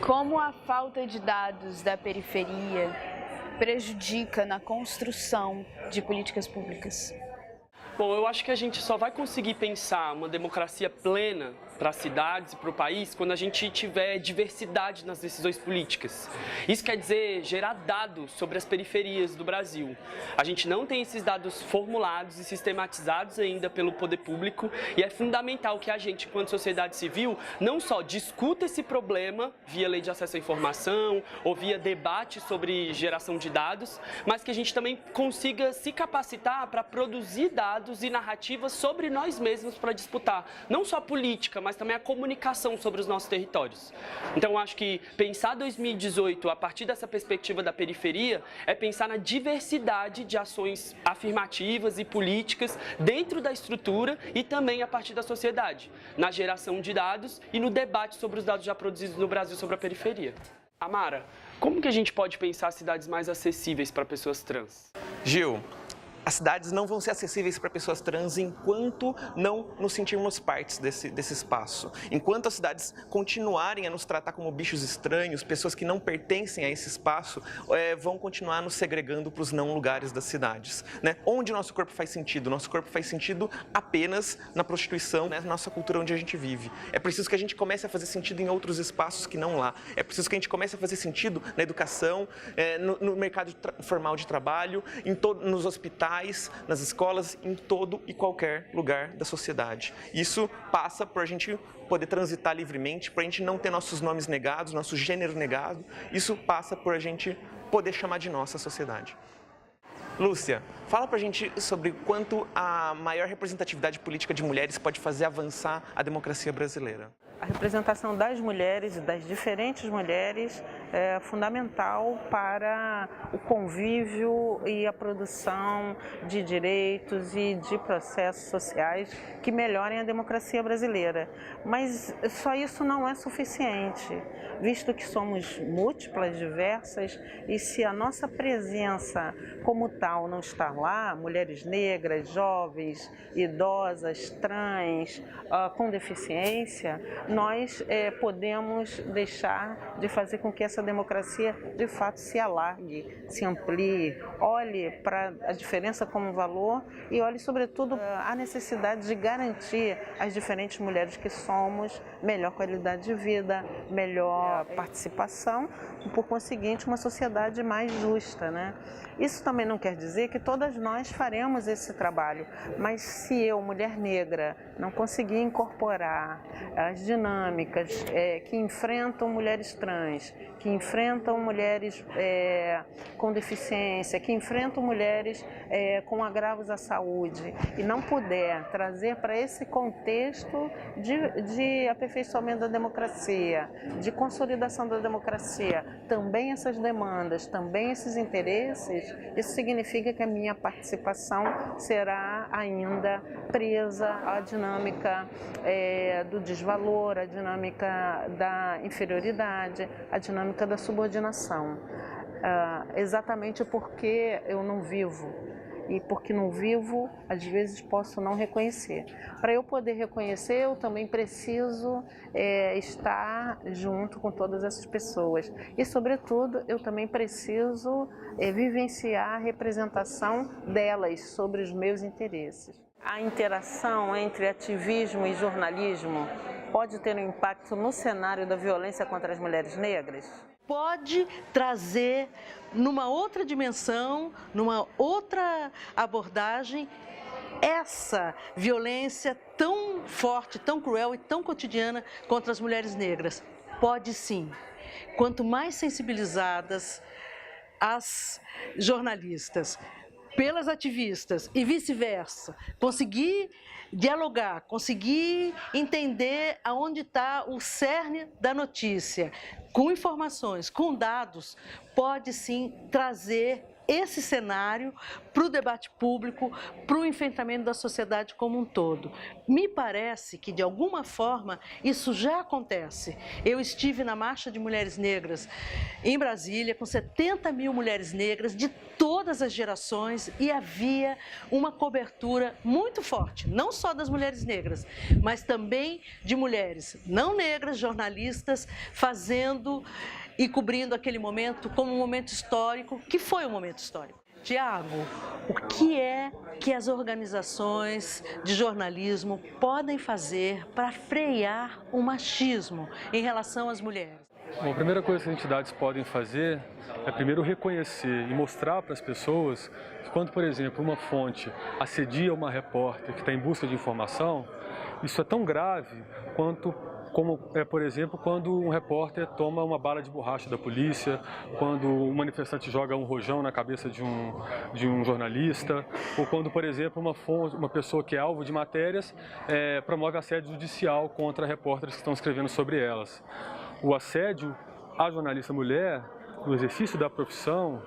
Como a falta de dados da periferia prejudica na construção de políticas públicas? Bom, eu acho que a gente só vai conseguir pensar uma democracia plena para as cidades e para o país quando a gente tiver diversidade nas decisões políticas. Isso quer dizer gerar dados sobre as periferias do Brasil. A gente não tem esses dados formulados e sistematizados ainda pelo poder público e é fundamental que a gente, enquanto sociedade civil, não só discuta esse problema via lei de acesso à informação ou via debate sobre geração de dados, mas que a gente também consiga se capacitar para produzir dados e narrativas sobre nós mesmos para disputar não só a política, mas também a comunicação sobre os nossos territórios. Então, eu acho que pensar 2018 a partir dessa perspectiva da periferia é pensar na diversidade de ações afirmativas e políticas dentro da estrutura e também a partir da sociedade, na geração de dados e no debate sobre os dados já produzidos no Brasil sobre a periferia. Amara, como que a gente pode pensar cidades mais acessíveis para pessoas trans? Gil, as cidades não vão ser acessíveis para pessoas trans enquanto não nos sentirmos partes desse espaço. Enquanto as cidades continuarem a nos tratar como bichos estranhos, pessoas que não pertencem a esse espaço, vão continuar nos segregando para os não lugares das cidades. Né? Onde nosso corpo faz sentido? Nosso corpo faz sentido apenas na prostituição, né? Na nossa cultura onde a gente vive. É preciso que a gente comece a fazer sentido em outros espaços que não lá. É preciso que a gente comece a fazer sentido na educação, no mercado formal de trabalho, nos hospitais, nas escolas, em todo e qualquer lugar da sociedade. Isso passa por a gente poder transitar livremente, por a gente não ter nossos nomes negados, nosso gênero negado. Isso passa por a gente poder chamar de nossa sociedade. Lúcia, fala pra gente sobre quanto a maior representatividade política de mulheres pode fazer avançar a democracia brasileira. A representação das mulheres e das diferentes mulheres é fundamental para o convívio e a produção de direitos e de processos sociais que melhorem a democracia brasileira. Mas só isso não é suficiente, visto que somos múltiplas, diversas, e se a nossa presença como tal não está lá, mulheres negras, jovens, idosas, trans, com deficiência, nós podemos deixar de fazer com que essa democracia de fato se alargue, se amplie, olhe para a diferença como valor e olhe sobretudo a necessidade de garantir às diferentes mulheres que somos melhor qualidade de vida, melhor participação e, por conseguinte, uma sociedade mais justa, né? Isso também não quer dizer que todas nós faremos esse trabalho, mas se eu, mulher negra, não conseguir incorporar as dinâmicas que enfrentam mulheres trans, que enfrentam mulheres com deficiência, que enfrentam mulheres com agravos à saúde e não puder trazer para esse contexto de aperfeiçoamento da democracia, de consolidação da democracia, também essas demandas, também esses interesses, isso significa que a minha participação será ainda presa à dinâmica do desvalor, à dinâmica da inferioridade, à dinâmica da subordinação. Exatamente porque eu não vivo. E porque não vivo, às vezes posso não reconhecer. Para eu poder reconhecer, eu também preciso estar junto com todas essas pessoas. E, sobretudo, eu também preciso vivenciar a representação delas sobre os meus interesses. A interação entre ativismo e jornalismo pode ter um impacto no cenário da violência contra as mulheres negras? Pode trazer numa outra dimensão, numa outra abordagem, essa violência tão forte, tão cruel e tão cotidiana contra as mulheres negras. Pode sim. Quanto mais sensibilizadas as jornalistas pelas ativistas e vice-versa, conseguir dialogar, conseguir entender aonde está o cerne da notícia, com informações, com dados, pode sim trazer esse cenário para o debate público, para o enfrentamento da sociedade como um todo. Me parece que, de alguma forma, isso já acontece. Eu estive na Marcha de Mulheres Negras em Brasília, com 70 mil mulheres negras de todas as gerações, e havia uma cobertura muito forte, não só das mulheres negras, mas também de mulheres não negras, jornalistas, fazendo e cobrindo aquele momento como um momento histórico, que foi um momento histórico. Tiago, o que é que as organizações de jornalismo podem fazer para frear o machismo em relação às mulheres? Bom, a primeira coisa que as entidades podem fazer é primeiro reconhecer e mostrar para as pessoas que quando, por exemplo, uma fonte assedia uma repórter que está em busca de informação, isso é tão grave quanto por exemplo, quando um repórter toma uma bala de borracha da polícia, quando um manifestante joga um rojão na cabeça de um jornalista, ou quando, por exemplo, uma pessoa que é alvo de matérias promove assédio judicial contra repórteres que estão escrevendo sobre elas. O assédio à jornalista mulher, no exercício da profissão,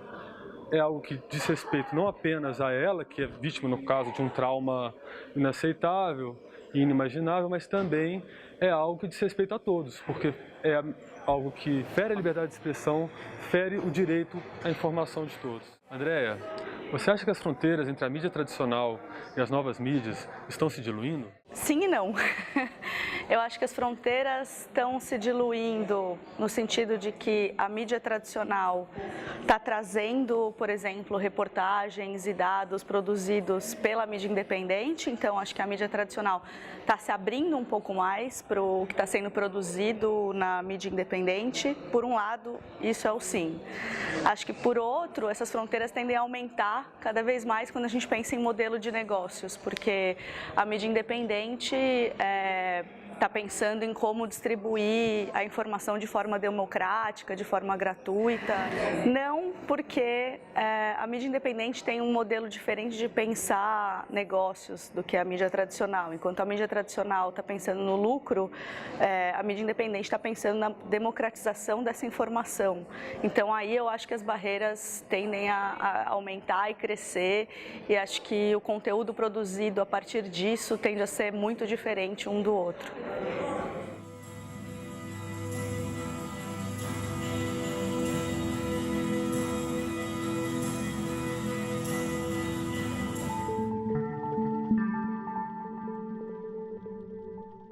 é algo que diz respeito não apenas a ela, que é vítima, no caso, de um trauma inaceitável e inimaginável, mas também é algo que diz respeito a todos, porque é algo que fere a liberdade de expressão, fere o direito à informação de todos. Andréia, você acha que as fronteiras entre a mídia tradicional e as novas mídias estão se diluindo? Sim e não. Eu acho que as fronteiras estão se diluindo no sentido de que a mídia tradicional está trazendo, por exemplo, reportagens e dados produzidos pela mídia independente. Então, acho que a mídia tradicional está se abrindo um pouco mais para o que está sendo produzido na mídia independente. Por um lado, isso é o sim. Acho que, por outro, essas fronteiras tendem a aumentar cada vez mais quando a gente pensa em modelo de negócios, porque a mídia independente está pensando em como distribuir a informação de forma democrática, de forma gratuita. Não porque a mídia independente tem um modelo diferente de pensar negócios do que a mídia tradicional. Enquanto a mídia tradicional está pensando no lucro, a mídia independente está pensando na democratização dessa informação. Então aí eu acho que as barreiras tendem a aumentar e crescer, e acho que o conteúdo produzido a partir disso tende a ser muito diferente um do outro.